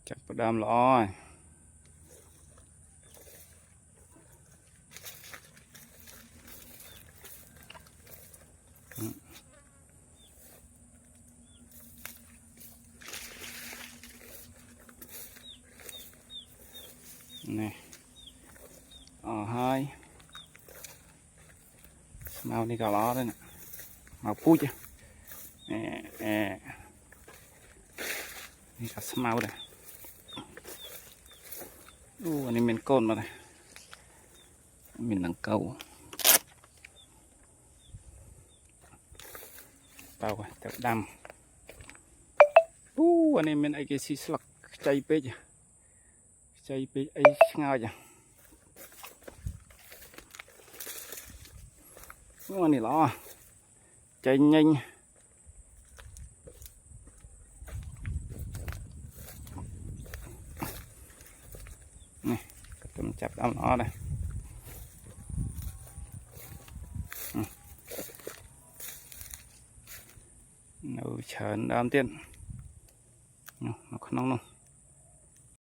chặt vào đam lo nè hai màu đi cà ló đây nè màu pui chứ nè đi cả màu đây anh em mình côn mà này mình đang câu tao rồi tập đâm anh em mình ai cái xí sọc chay pe ấy ngao chứ ngon này lo chay nhanh này cầm chặt đâm nó đây nấu chén đam tiên nó không nóng đâu